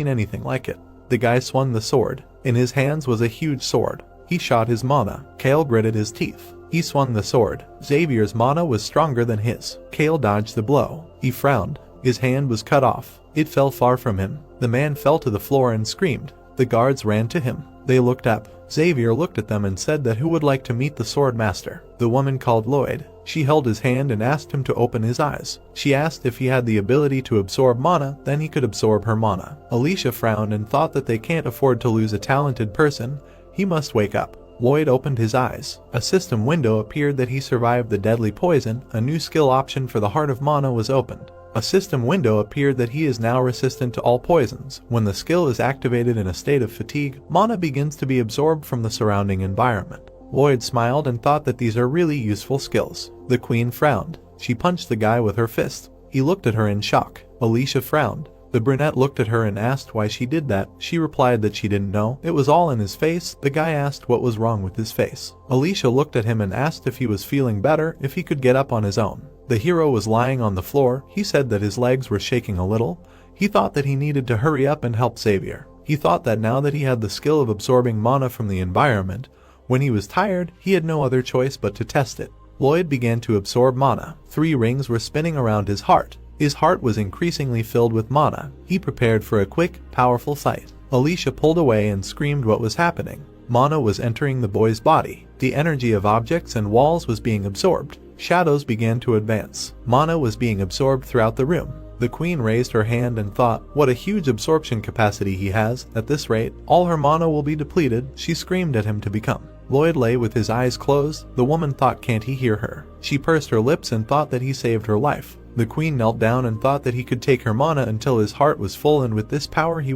seen anything like it. The guy swung the sword. In his hands was a huge sword. He shot his mana. Kale gritted his teeth. He swung the sword. Xavier's mana was stronger than his. Kale dodged the blow. He frowned. His hand was cut off. It fell far from him. The man fell to the floor and screamed. The guards ran to him. They looked up. Xavier looked at them and said that who would like to meet the sword master. The woman called Lloyd. She held his hand and asked him to open his eyes. She asked if he had the ability to absorb mana, then he could absorb her mana. Alicia frowned and thought that they can't afford to lose a talented person. He must wake up. Lloyd opened his eyes. A system window appeared that he survived the deadly poison. A new skill option for the Heart of Mana was opened. A system window appeared that he is now resistant to all poisons. When the skill is activated in a state of fatigue, mana begins to be absorbed from the surrounding environment. Lloyd smiled and thought that these are really useful skills. The queen frowned. She punched the guy with her fist. He looked at her in shock. Alicia frowned. The brunette looked at her and asked why she did that. She replied that she didn't know. It was all in his face. The guy asked what was wrong with his face. Alicia looked at him and asked if he was feeling better, if he could get up on his own. The hero was lying on the floor. He said that his legs were shaking a little. He thought that he needed to hurry up and help Xavier. He thought that now that he had the skill of absorbing mana from the environment, when he was tired, he had no other choice but to test it. Lloyd began to absorb mana. 3 rings were spinning around his heart. His heart was increasingly filled with mana. He prepared for a quick, powerful fight. Alicia pulled away and screamed what was happening. Mana was entering the boy's body. The energy of objects and walls was being absorbed. Shadows began to advance. Mana was being absorbed throughout the room. The queen raised her hand and thought, what a huge absorption capacity he has. At this rate, all her mana will be depleted. She screamed at him to become. Lloyd lay with his eyes closed. The woman thought, can't he hear her? She pursed her lips and thought that he saved her life. The queen knelt down and thought that he could take her mana until his heart was full, and with this power he